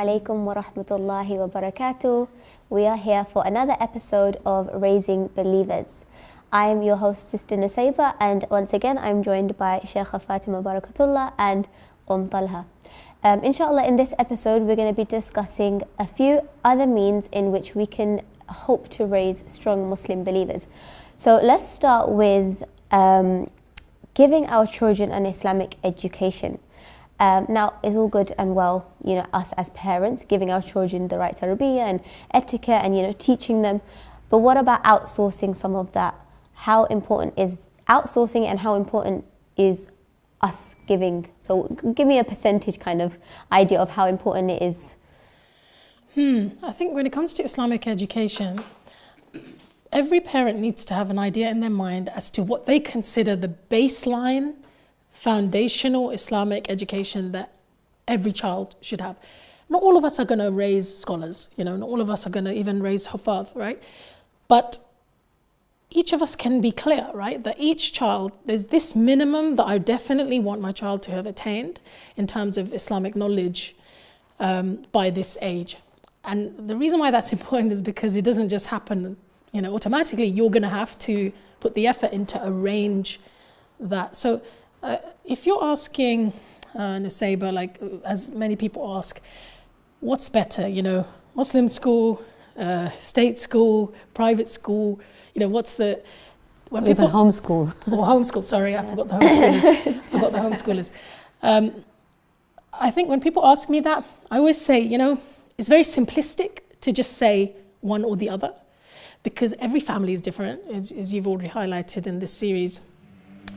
alaikum wa rahmatullahi wa barakatuh. We are here for another episode of Raising Believers. I am your host, Sister Nusayba, and once again I'm joined by Sheikha Fatima Barkatullah and Talha. Inshallah, in this episode we're going to be discussing a few other means in which we can hope to raise strong Muslim believers. So let's start with giving our children an Islamic education. Now, it's all good and well, us as parents giving our children the right tarbiyah and etiquette and, teaching them. But what about outsourcing some of that? How important is outsourcing and how important is us giving? So give me a percentage kind of idea of how important it is. I think when it comes to Islamic education, every parent needs to have an idea in their mind as to what they consider the baseline foundational Islamic education that every child should have. Not all of us are going to raise scholars, not all of us are going to even raise hufaz, right? But each of us can be clear, right? That each child, there's this minimum that I definitely want my child to have attained in terms of Islamic knowledge by this age. And the reason why that's important is because it doesn't just happen, automatically. You're going to have to put the effort in to arrange that. So if you're asking Nusayba, like as many people ask, what's better, Muslim school, state school, private school, what's the... When people, even homeschool. Or homeschool, sorry, I forgot the homeschoolers. I think when people ask me that, I always say, it's very simplistic to just say one or the other, because every family is different, as you've already highlighted in this series.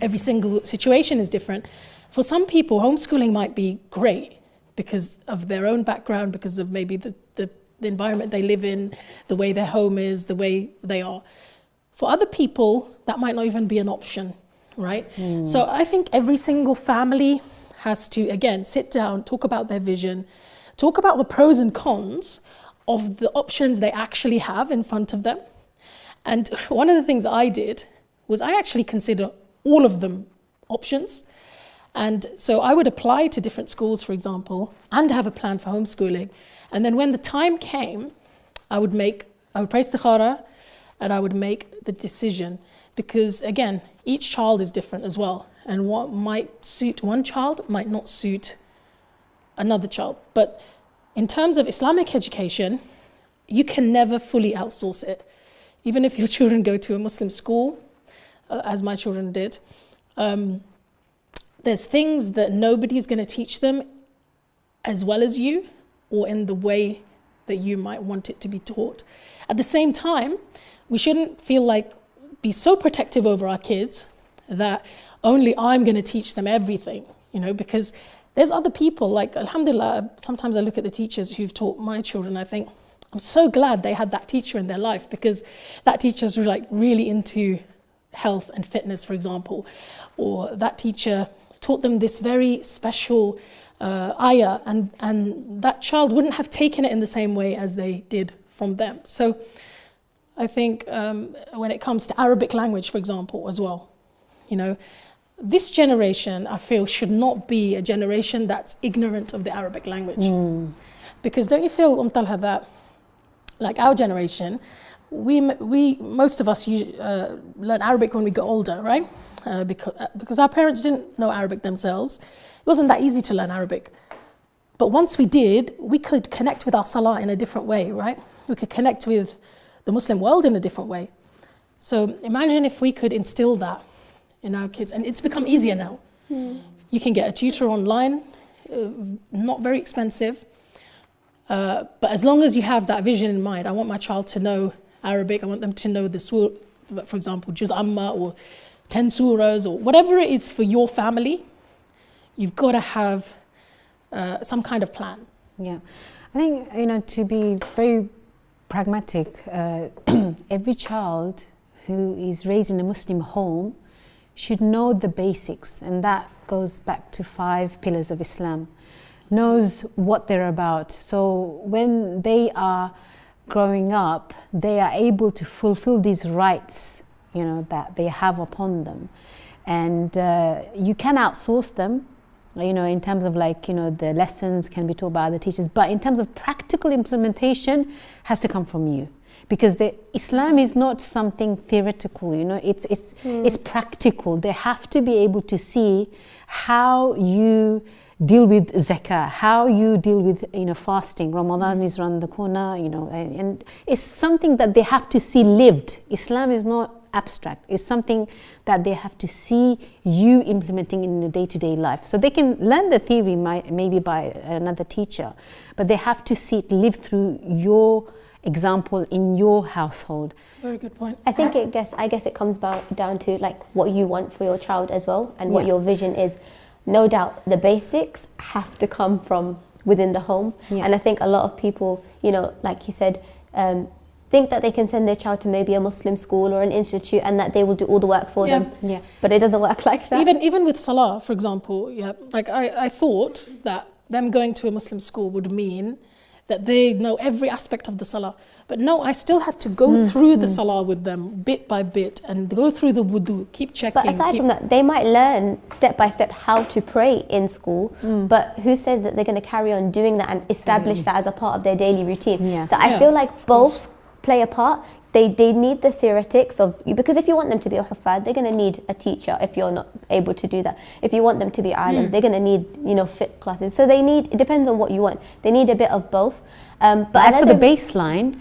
Every single situation is different. For some people, homeschooling might be great because of their own background, because of maybe the environment they live in, the way their home is, the way they are. For other people, that might not even be an option, right? So I think every single family has to, again, sit down, talk about their vision, talk about the pros and cons of the options they actually have in front of them. And one of the things I did was I actually consider all of them options. And so I would apply to different schools, for example, and have a plan for homeschooling. And then when the time came, I would pray istikhara and I would make the decision. Because again, each child is different as well. And what might suit one child might not suit another child. But in terms of Islamic education, you can never fully outsource it. Even if your children go to a Muslim school, as my children did, there's things that nobody's going to teach them as well as you, or in the way that you might want it to be taught. At the same time, we shouldn't be so protective over our kids that only I'm going to teach them everything, because there's other people, like alhamdulillah, sometimes I look at the teachers who've taught my children, I think, I'm so glad they had that teacher in their life, because that teacher's really into health and fitness, for example, or that teacher taught them this very special ayah, and that child wouldn't have taken it in the same way as they did from them. So I think when it comes to Arabic language, for example, as well, this generation, I feel, should not be a generation that's ignorant of the Arabic language. Because don't you feel, Talha, that like our generation, we most of us learn Arabic when we got older, right? Because our parents didn't know Arabic themselves. It wasn't that easy to learn Arabic. But once we did, we could connect with our salah in a different way, right? We could connect with the Muslim world in a different way. So imagine if we could instill that in our kids. And it's become easier now. You can get a tutor online, not very expensive. But as long as you have that vision in mind, I want my child to know Arabic, I want them to know the surah, for example, Juz Amma or 10 surahs or whatever it is for your family, you've got to have some kind of plan. Yeah, I think, to be very pragmatic, every child who is raised in a Muslim home should know the basics, and that goes back to 5 pillars of Islam, knows what they're about. So when they are growing up, they are able to fulfill these rights, that they have upon them. And you can outsource them, in terms of the lessons can be taught by other teachers, but in terms of practical implementation has to come from you. Because Islam is not something theoretical, it's practical. They have to be able to see how you deal with zakah, how you deal with fasting. Ramadan is around the corner, and it's something that they have to see lived. Islam is not abstract. It's something that they have to see you implementing in the day-to-day life. So they can learn the theory maybe by another teacher, but they have to see it lived through your example in your household. That's a very good point. I guess it comes down to what you want for your child as well, and what your vision is. No doubt the basics have to come from within the home. And I think a lot of people, like you said, think that they can send their child to maybe a Muslim school or an institute and that they will do all the work for them. But it doesn't work like that. Even with Salah, for example, I thought that them going to a Muslim school would mean that they know every aspect of the Salah. But no, I still had to go through the Salah with them bit by bit and go through the wudu, keep checking. But aside from that, they might learn step by step how to pray in school, but who says that they're going to carry on doing that and establish that as a part of their daily routine? So I feel like both play a part. They need the theoretics of, because if you want them to be a huffaz, they're going to need a teacher if you're not able to do that. If you want them to be alims, they're going to need, fiqh classes. So it depends on what you want. They need a bit of both. But as for the baseline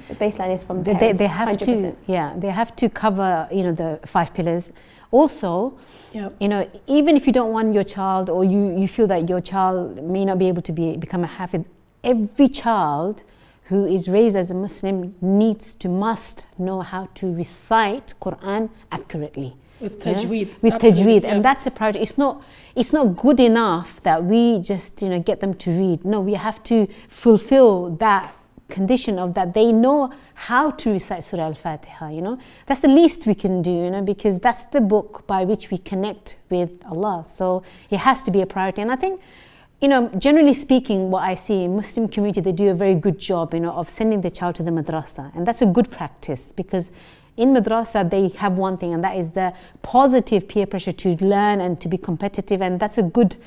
is from parents, they have 100%. They have to cover, the 5 pillars. Also, even if you don't want your child, or you feel that your child may not be able to become a hafiz, every child who is raised as a Muslim must know how to recite Quran accurately. With tajweed. With tajweed. And that's a priority. It's not good enough that we just get them to read. No, we have to fulfill that condition of that they know how to recite Surah Al-Fatiha, That's the least we can do, because that's the book by which we connect with Allah. So it has to be a priority. And I think, generally speaking, what I see in Muslim community, they do a very good job, of sending the child to the madrasa. And that's a good practice, because in madrasa, they have one thing, and that is the positive peer pressure to learn and to be competitive. And that's a good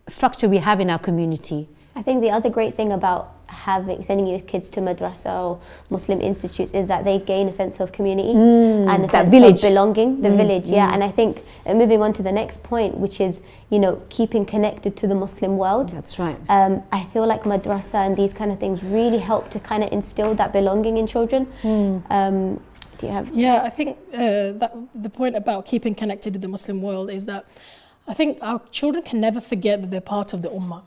structure we have in our community. I think the other great thing about sending your kids to madrasa or Muslim institutes is that they gain a sense of community and a sense of belonging, the village. And I think moving on to the next point, which is keeping connected to the Muslim world. That's right. I feel like madrasa and these kind of things really help to kind of instill that belonging in children. Do you have? I think that the point about keeping connected to the Muslim world is that I think our children can never forget that they're part of the ummah,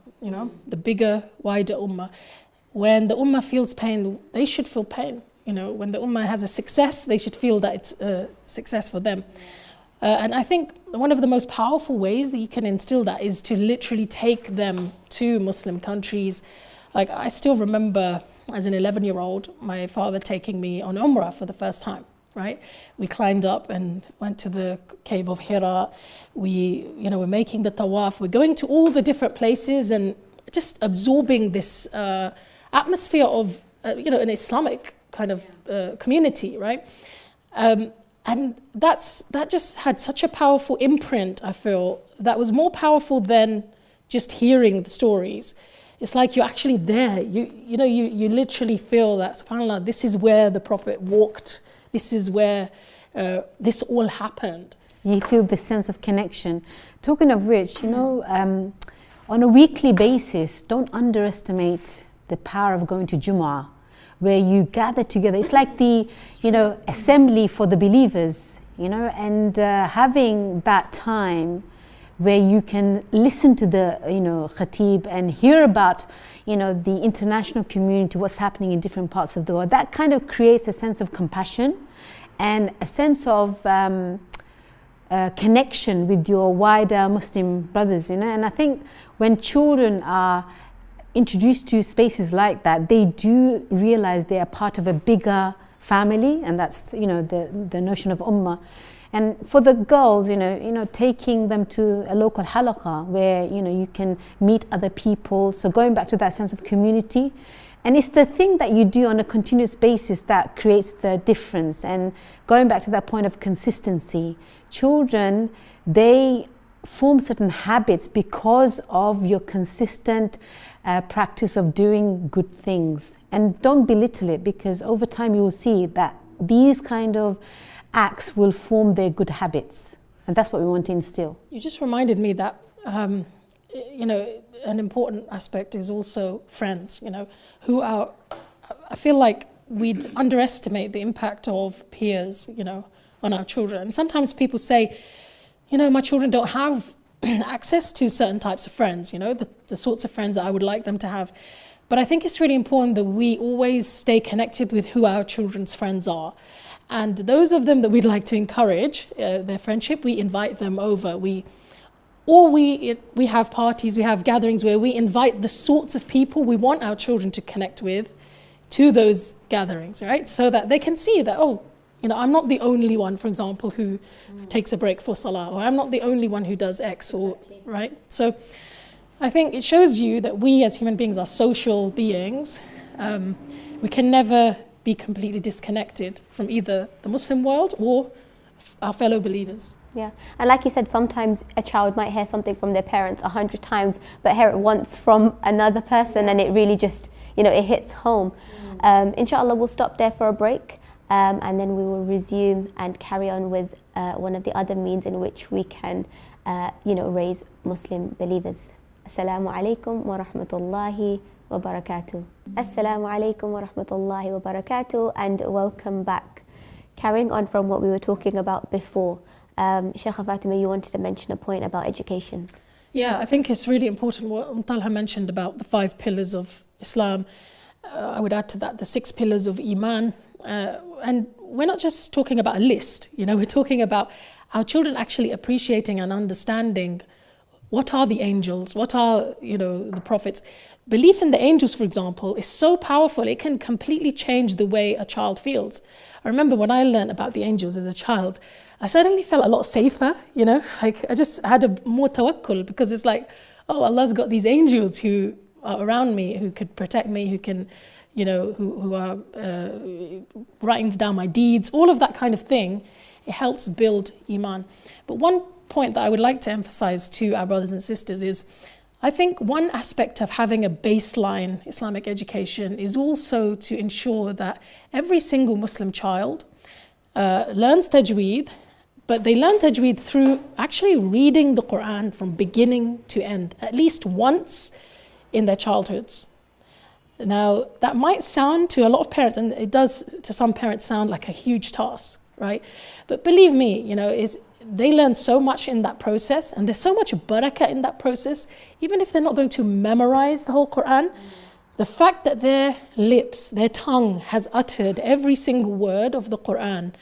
the bigger, wider ummah. When the ummah feels pain, they should feel pain. When the ummah has a success, they should feel that it's a success for them. And I think one of the most powerful ways that you can instill that is to literally take them to Muslim countries. Like, I still remember as an 11-year-old, my father taking me on Umrah for the first time, right? We climbed up and went to the cave of Hira. We're making the tawaf. We're going to all the different places and just absorbing this atmosphere of, an Islamic kind of community, right? And that just had such a powerful imprint, I feel, that was more powerful than just hearing the stories. It's like you're actually there. You literally feel that, subhanAllah, this is where the Prophet walked. This is where this all happened. You feel this sense of connection. Talking of which, on a weekly basis, don't underestimate the power of going to Jumu'ah, where you gather together. It's like the, assembly for the believers, and having that time where you can listen to the, khatib and hear about, the international community, what's happening in different parts of the world. That kind of creates a sense of compassion and a sense of connection with your wider Muslim brothers, And I think when children are introduced to spaces like that, they do realize they are part of a bigger family, and that's the notion of ummah. And for the girls, taking them to a local halaqah where you can meet other people. So going back to that sense of community, and it's the thing that you do on a continuous basis that creates the difference. And going back to that point of consistency, children, they form certain habits because of your consistent practice of doing good things. And don't belittle it, because over time you will see that these kind of acts will form their good habits. And that's what we want to instill. You just reminded me that, you know, an important aspect is also friends, you know, I feel like we'd underestimate the impact of peers, you know, on our children. And sometimes people say, you know, my children don't have access to certain types of friends, you know, the sorts of friends that I would like them to have. But I think it's really important that we always stay connected with who our children's friends are. And those of them that we'd like to encourage their friendship, we invite them over. We have parties, we have gatherings where we invite the sorts of people we want our children to connect with to those gatherings, right? So that they can see that, oh, you know, I'm not the only one, for example, who takes a break for salah, or I'm not the only one who does X, or right? So I think it shows you that we as human beings are social beings. We can never be completely disconnected from either the Muslim world or our fellow believers. Yeah, and like you said, sometimes a child might hear something from their parents 100 times, but hear it once from another person, and it really just, you know, it hits home. Inshallah, we'll stop there for a break, and then we will resume and carry on with one of the other means in which we can, you know, raise Muslim believers. Assalamu alaikum wa rahmatullahi wa barakatuh. Assalamu alaikum wa rahmatullahi wa barakatuh, and welcome back. Carrying on from what we were talking about before, Sheikha Fatima, you wanted to mention a point about education. Yeah, I think it's really important what Talha mentioned about the 5 pillars of Islam. I would add to that the 6 pillars of Iman. And we're not just talking about a list, you know, we're talking about our children actually appreciating and understanding what are the angels, what are, you know, the prophets. Belief in the angels, for example, is so powerful, it can completely change the way a child feels. I remember when I learned about the angels as a child, I suddenly felt a lot safer, you know, like I just had a more tawakkul, because it's like, oh, Allah's got these angels who are around me, who could protect me, who can, you know, who are writing down my deeds, all of that kind of thing. It helps build Iman. But one point that I would like to emphasize to our brothers and sisters is, I think one aspect of having a baseline Islamic education is also to ensure that every single Muslim child learns tajweed, but they learn tajweed through actually reading the Quran from beginning to end, at least once in their childhoods. Now, that might sound to a lot of parents, and it does to some parents sound like a huge task, right? But believe me, you know, they learn so much in that process, and there's so much barakah in that process. Even if they're not going to memorize the whole Quran, the fact that their lips, their tongue has uttered every single word of the Quran,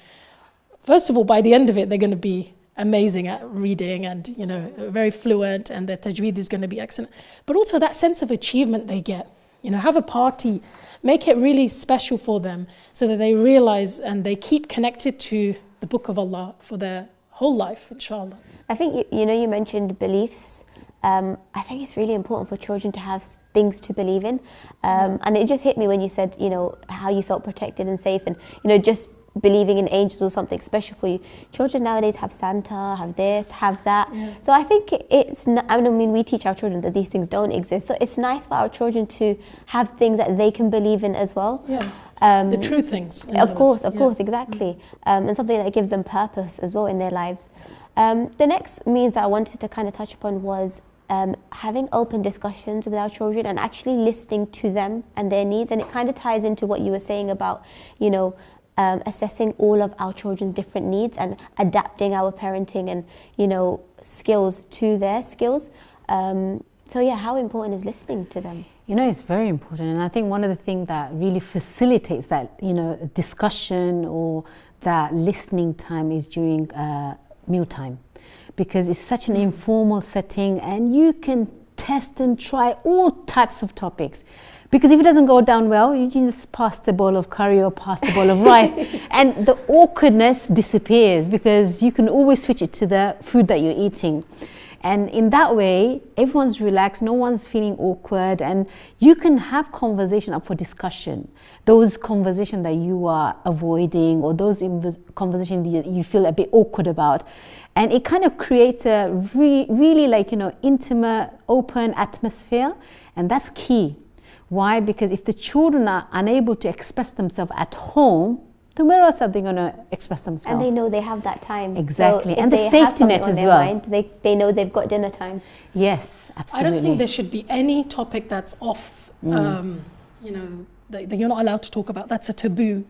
first of all, by the end of it, they're going to be amazing at reading and, you know, very fluent, and their tajweed is going to be excellent. But also that sense of achievement they get. You know, have a party, make it really special for them so that they realize and they keep connected to the Book of Allah for their whole life, inshallah. I think, you know, you mentioned beliefs. I think it's really important for children to have things to believe in. And it just hit me when you said, you know, how you felt protected and safe, and, you know, just believing in angels or something special for you. Children nowadays have Santa, have this, have that. Yeah. So I think I mean, we teach our children that these things don't exist. So it's nice for our children to have things that they can believe in as well. Yeah. The true things. Of course, exactly. And something that gives them purpose as well in their lives. The next means that I wanted to kind of touch upon was having open discussions with our children and actually listening to them and their needs. And it kind of ties into what you were saying about, you know, assessing all of our children's different needs and adapting our parenting and, you know, skills to their skills. So yeah, how important is listening to them? You know, it's very important, and I think one of the things that really facilitates that, you know, discussion or that listening time is during mealtime, because it's such an informal setting and you can test and try all types of topics. Because if it doesn't go down well, you can just pass the bowl of curry or pass the bowl of rice, and the awkwardness disappears because you can always switch it to the food that you're eating. And in that way, everyone's relaxed, no one's feeling awkward, and you can have conversation up for discussion. Those conversations that you are avoiding, or those conversations you feel a bit awkward about. And it kind of creates a really like, intimate, open atmosphere. And that's key. Why? Because if the children are unable to express themselves at home, then where else are they going to express themselves? And they know they have that time. Exactly. So and the safety net as well. Mind, they know they've got dinner time. Yes, absolutely. I don't think there should be any topic that's off, that you're not allowed to talk about. That's a taboo.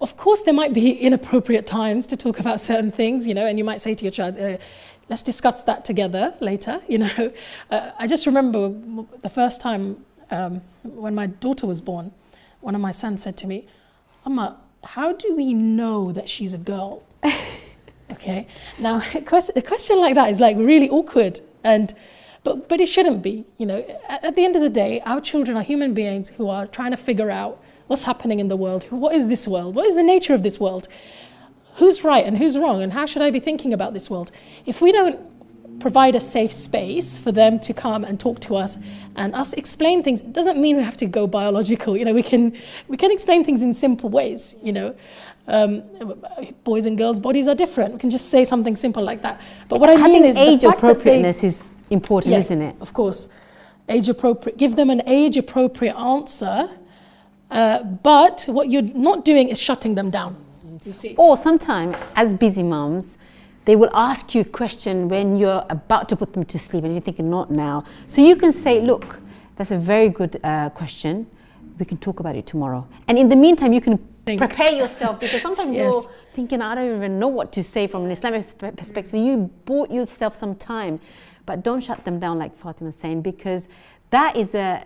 Of course, there might be inappropriate times to talk about certain things, and you might say to your child, let's discuss that together later, I just remember the first time when my daughter was born, one of my sons said to me, Amma, how do we know that she's a girl? Okay. Now, a question like that is like really awkward, but it shouldn't be. At the end of the day, our children are human beings who are trying to figure out what's happening in the world. What is this world? What is the nature of this world? Who's right and who's wrong? And how should I be thinking about this world? If we don't provide a safe space for them to come and talk to us and us explain things, it doesn't mean we have to go biological. We can explain things in simple ways. Boys and girls' bodies are different. We can just say something simple like that. But what I mean is age appropriateness is important, yes, isn't it? Of course, age appropriate. Give them an age appropriate answer. But what you're not doing is shutting them down. You see. Or sometimes, as busy moms, they will ask you a question when you're about to put them to sleep and you're thinking, not now. So you can say, look, that's a very good question. We can talk about it tomorrow. And in the meantime, you can prepare yourself, because sometimes yes, you're thinking, I don't even know what to say from an Islamic perspective. So you bought yourself some time. But don't shut them down, like Fatima was saying, because that is a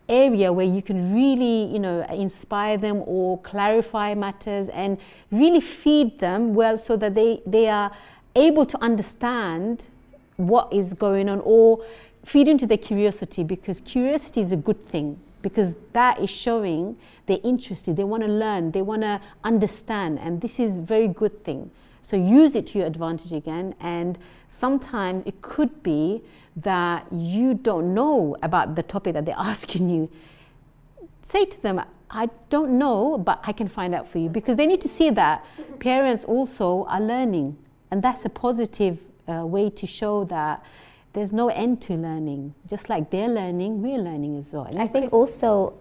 area where you can really, inspire them or clarify matters and really feed them well, so that they are able to understand what is going on, or feed into their curiosity, because curiosity is a good thing, because that is showing they're interested, they want to learn, they want to understand, and this is a very good thing. So use it to your advantage again. And sometimes it could be that you don't know about the topic that they're asking you. Say to them, I don't know, but I can find out for you, because they need to see that parents also are learning. And that's a positive way to show that there's no end to learning. Just like they're learning, we're learning as well. And I think also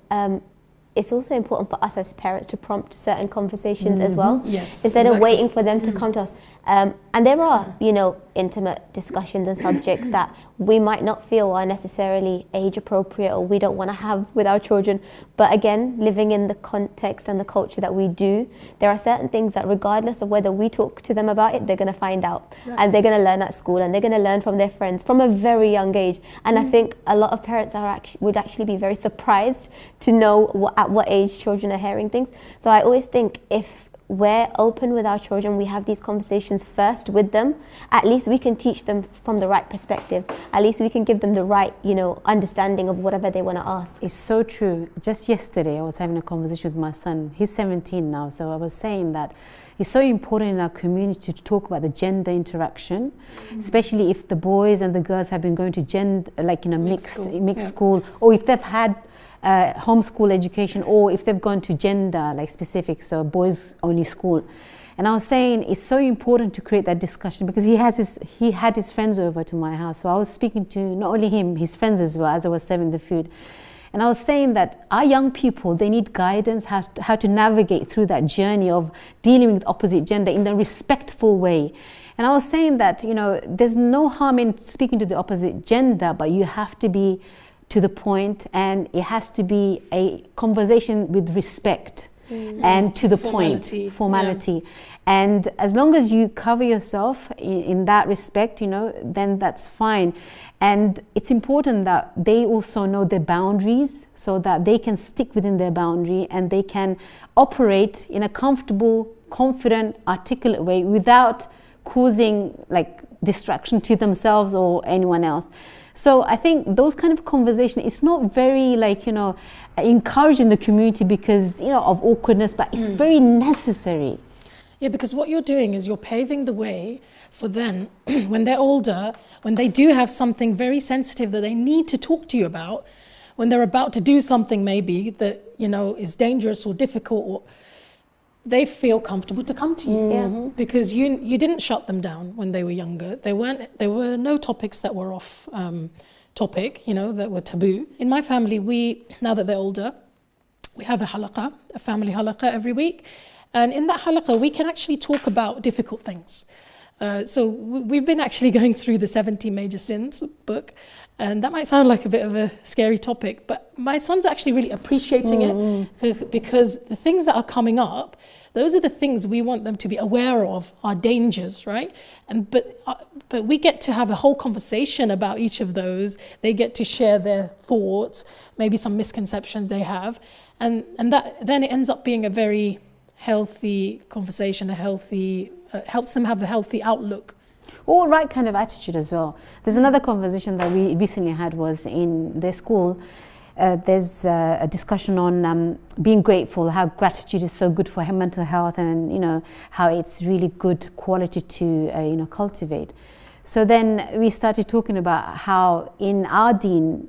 it's also important for us as parents to prompt certain conversations as well. Yes, instead of waiting for them to come to us. And there are, intimate discussions and subjects that we might not feel are necessarily age appropriate, or we don't want to have with our children. But again, living in the context and the culture that we do, there are certain things that regardless of whether we talk to them about it, they're going to find out. Exactly. And they're going to learn at school, and they're going to learn from their friends from a very young age. And I think a lot of parents would actually be very surprised to know at what age children are hearing things. So I always think if we're open with our children, we have these conversations first with them, at least we can teach them from the right perspective. At least we can give them the right, understanding of whatever they want to ask. It's so true. Just yesterday, I was having a conversation with my son. He's 17 now, so I was saying that it's so important in our community to talk about the gender interaction, especially if the boys and the girls have been going to mixed school, or if they've had homeschool education, or if they've gone to gender specific, so boys only school. And I was saying it's so important to create that discussion, because he had his friends over to my house, so I was speaking to not only him, his friends as well, as I was serving the food. And I was saying that our young people, they need guidance how to navigate through that journey of dealing with opposite gender in a respectful way. And I was saying that there's no harm in speaking to the opposite gender, but you have to be to the point, and it has to be a conversation with respect and to the formality. Yeah. And as long as you cover yourself in that respect, then that's fine. And it's important that they also know their boundaries, so that they can stick within their boundary and they can operate in a comfortable, confident, articulate way without causing distraction to themselves or anyone else. So I think those kind of conversation, it's not very encouraged in the community because of awkwardness, but it's very necessary. Yeah, because what you're doing is you're paving the way for then, when they're older, when they do have something very sensitive that they need to talk to you about, when they're about to do something maybe that, you know, is dangerous or difficult, or they feel comfortable to come to you. Mm-hmm. Because you didn't shut them down when they were younger. There were no topics that were off topic, you know, that were taboo. In my family, now that they're older, we have a halaqah, a family halaqah every week. And in that halaqah, we can actually talk about difficult things. So we've been actually going through the 70 Major Sins book. And that might sound like a bit of a scary topic, but my son's actually really appreciating it, because the things that are coming up, those are the things we want them to be aware of, our dangers, right? But we get to have a whole conversation about each of those. They get to share their thoughts, maybe some misconceptions they have. And that then it ends up being a very healthy conversation, helps them have a healthy outlook. Or right kind of attitude as well. There's another conversation that we recently had was in their school. There's a discussion on being grateful, how gratitude is so good for mental health, and you know how it's really good quality to cultivate. So then we started talking about how in our deen,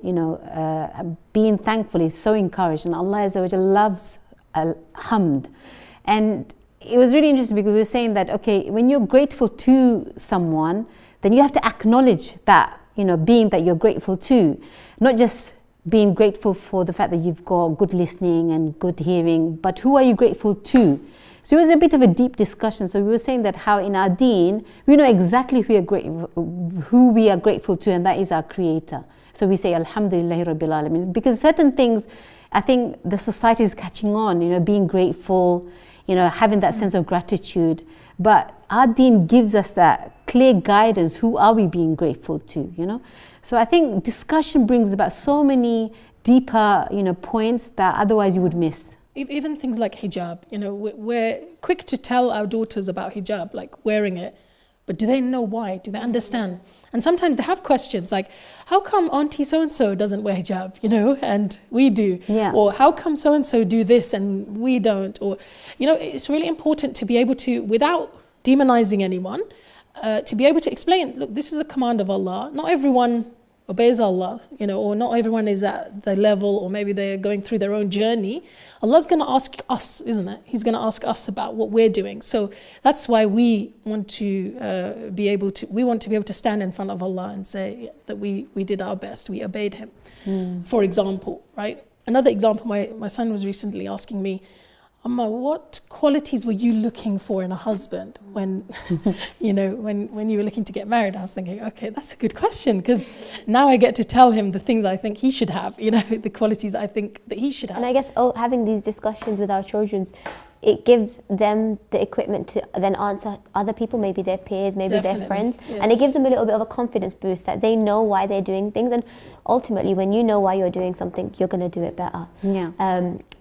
being thankful is so encouraged, and Allah Azza wa Jalla loves hamd. And it was really interesting because we were saying that, okay, when you're grateful to someone, then you have to acknowledge that, being that you're grateful to, not just being grateful for the fact that you've got good listening and good hearing, but who are you grateful to? So it was a bit of a deep discussion. So we were saying that how in our deen, we know exactly who we are grateful to, and that is our Creator. So we say, Alhamdulillahi Rabbil Alameen, because certain things, I think the society is catching on, being grateful, having that sense of gratitude. But our deen gives us that clear guidance. Who are we being grateful to, So I think discussion brings about so many deeper, points that otherwise you would miss. Even things like hijab, we're quick to tell our daughters about hijab, like wearing it. But do they know why? Do they understand? And sometimes they have questions like, how come auntie so-and-so doesn't wear hijab, and we do? Yeah. Or how come so-and-so do this and we don't? Or, it's really important to be able to, without demonizing anyone, to be able to explain, look, this is a command of Allah. Not everyone obeys Allah, or not everyone is at the level, or maybe they're going through their own journey. Allah's going to ask us, isn't it? He's going to ask us about what we're doing. So that's why we want to be able to stand in front of Allah and say that we did our best, we obeyed Him. For example, right? Another example, my son was recently asking me, Amma, what qualities were you looking for in a husband when, when you were looking to get married? I was thinking, okay, that's a good question, because now I get to tell him the things I think he should have, the qualities I think that he should have. And I guess having these discussions with our children, it gives them the equipment to then answer other people, maybe their peers, maybe Definitely, their friends. yes. And it gives them a little bit of a confidence boost that they know why they're doing things. And ultimately, when you know why you're doing something, you're going to do it better. Yeah.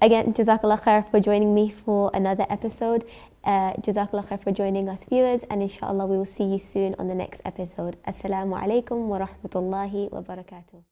Again, Jazakallah khair for joining me for another episode. Jazakallah khair for joining us, viewers. And inshallah, we will see you soon on the next episode. Assalamu alaikum wa rahmatullahi wa barakatuh.